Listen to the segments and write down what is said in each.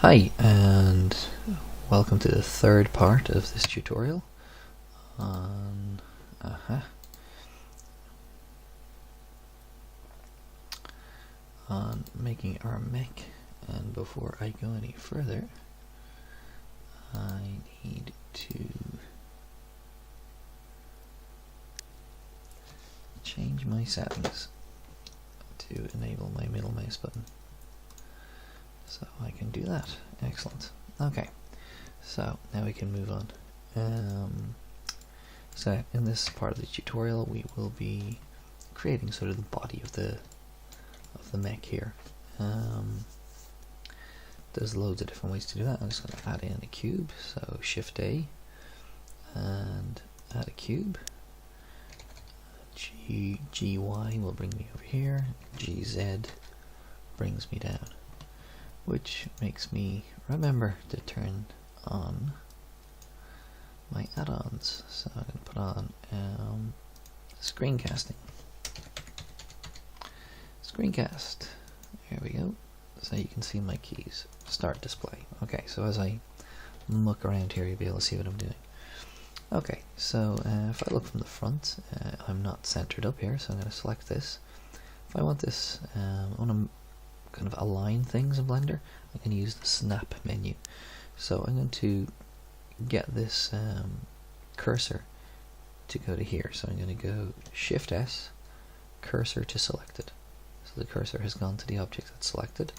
Hi, and welcome to the third part of this tutorial on on making our mech. And before I go any further, I need to change my settings to enable my middle mouse button. So I can do that. Excellent. Okay, so now we can move on. So in this part of the tutorial, we will be creating sort of the body of the mech here. There's loads of different ways to do that. I'm just going to add in a cube. So Shift A and add a cube. GY will bring me over here. GZ brings me down, which makes me remember to turn on my add-ons. So I'm going to put on screencasting. Screencast. There we go. So you can see my keys. Start display. Okay, so as I muck around here, you'll be able to see what I'm doing. Okay, so if I look from the front, I'm not centered up here, so I'm going to select this. If I want this, I want to kind of align things in Blender, I can use the snap menu. So I'm going to get this cursor to go to here. So I'm going to go Shift S, cursor to selected. So the cursor has gone to the object that's selected.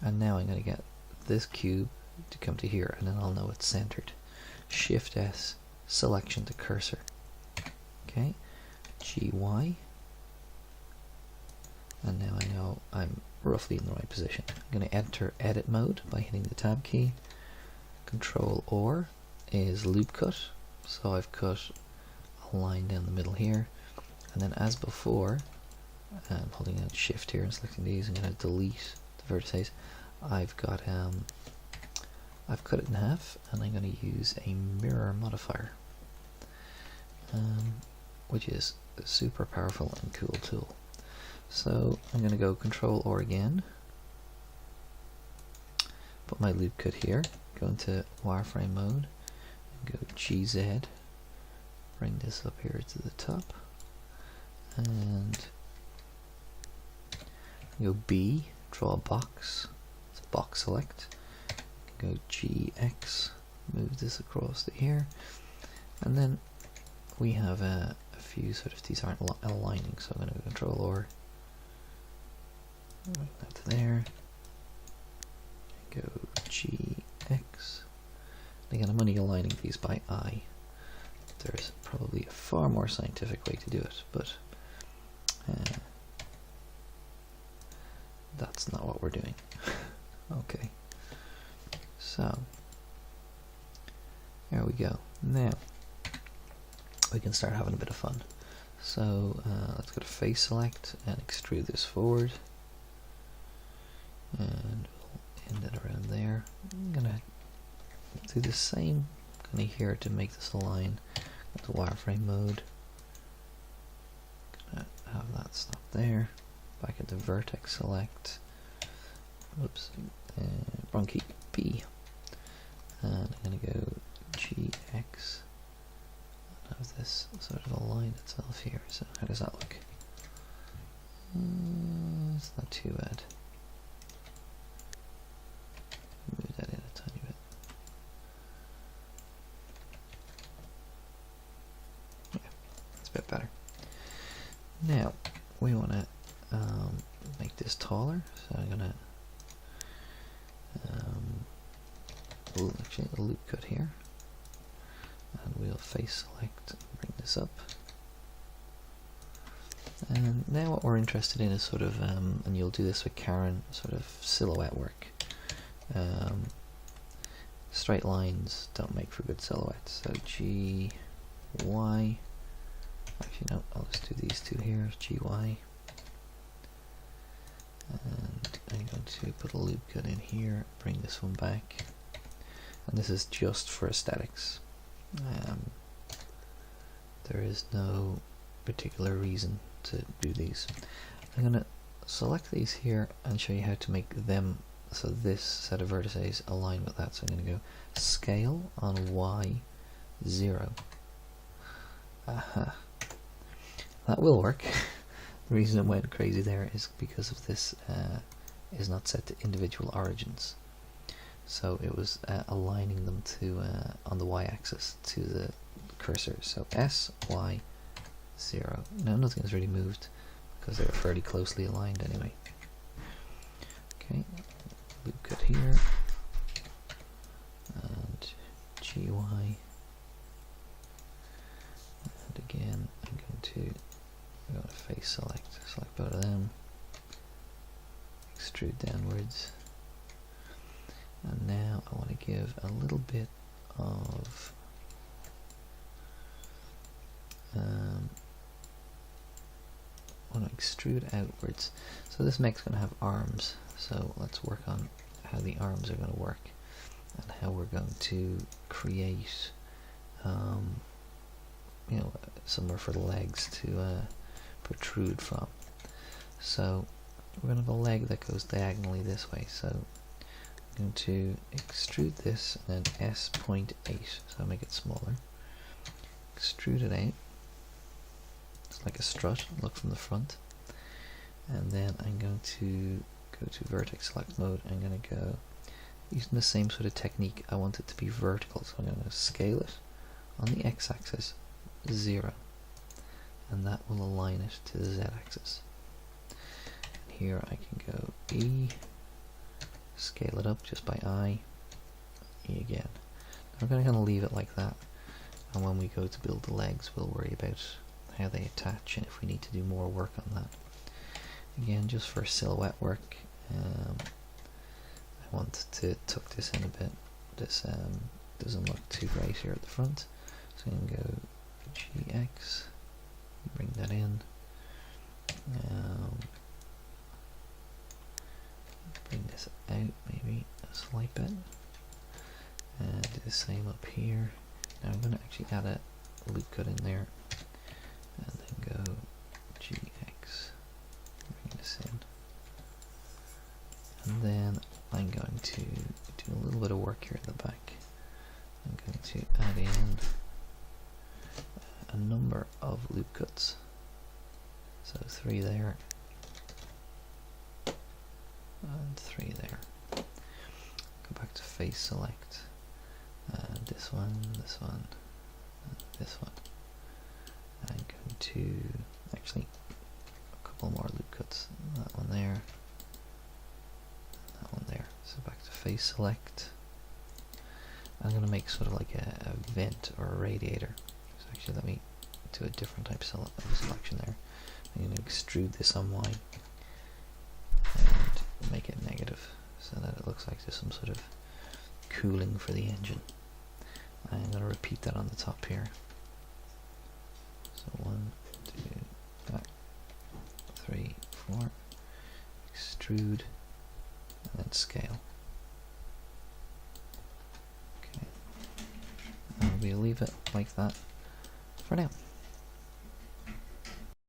And now I'm going to get this cube to come to here, and then I'll know it's centered. Shift S, selection to cursor. Okay, GY. And now I know I'm roughly in the right position. I'm going to enter edit mode by hitting the tab key. Control OR is loop cut. So I've cut a line down the middle here. And then as before, I'm holding down Shift here and selecting these. I'm going to delete the vertices. I've got I've cut it in half, and I'm going to use a mirror modifier, which is a super powerful and cool tool. So I'm going to go Control OR again, put my loop cut here, go into wireframe mode, and go GZ, bring this up here to the top, and go B, draw a box, it's a box select, go GX, move this across to here, and then we have a few sort of, these aren't aligning, so I'm going to go Control OR, right that to there, go GX. Again, I'm only aligning these by eye. There's probably a far more scientific way to do it, but that's not what we're doing. Okay, so there we go. Now we can start having a bit of fun. So let's go to face select and extrude this forward, and we'll end it around there. I'm gonna do the same kind of here to make this align. Go to wireframe mode. Gonna have that stop there. Back into vertex select. Whoops. Wrong key. B. And I'm gonna go GX. And have this sort of align itself here. So how does that look? It's not too bad. Move that in a tiny bit. Yeah, that's a bit better. Now we want to make this taller, so I'm gonna actually a loop cut here, and we'll face select and bring this up. And now what we're interested in is sort of, and you'll do this with Karen, sort of silhouette work. Straight lines don't make for good silhouettes, so GY, actually no, I'll just do these two here, GY, and I'm going to put a loop cut in here, bring this one back, and this is just for aesthetics. There is no particular reason to do these. I'm going to select these here and show you how to make them so this set of vertices align with that. So I'm going to go scale on Y 0. Aha. That will work. The reason it went crazy there is because of this is not set to individual origins. So it was aligning them to on the y-axis to the cursor. So S, Y, 0. Now nothing has really moved because they're fairly closely aligned anyway. Okay, loop cut here, and GY, and again I'm going to go to face select both of them, extrude downwards, and now I want to give a little bit of I want to extrude outwards. So this mech's going to have arms, so let's work on how the arms are going to work and how we're going to create you know, somewhere for the legs to protrude from. So we're going to have a leg that goes diagonally this way, so I'm going to extrude this and then S.8, so I'll make it smaller, extrude it out. It's like a strut, look from the front, and then I'm going to go to vertex select mode. I'm going to go using the same sort of technique. I want it to be vertical, so I'm going to scale it on the x-axis 0, and that will align it to the z-axis. And here I can go E, scale it up just by I, E again. I'm going to kind of leave it like that, and when we go to build the legs we'll worry about how they attach and if we need to do more work on that. Again, just for silhouette work, I want to tuck this in a bit. This doesn't look too great here at the front, so I'm going to go GX, bring that in, bring this out maybe a slight bit, and do the same up here. Now I'm going to actually add a loop cut in there, and then go GX, bring this in, and then I'm going to do a little bit of work here at the back. I'm going to add in a number of loop cuts, so 3 there, and 3 there. Go back to face select, this one, and this one. I'm going to actually a couple more loop cuts. That one there, that one there. So back to face select. I'm going to make sort of like a vent or a radiator. So actually let me do a different type of selection there. I'm going to extrude this on Y and make it negative so that it looks like there's some sort of cooling for the engine. I'm going to repeat that on the top here. So 1, 2, 3, 4, extrude, and then scale. Okay, and we'll leave it like that for now.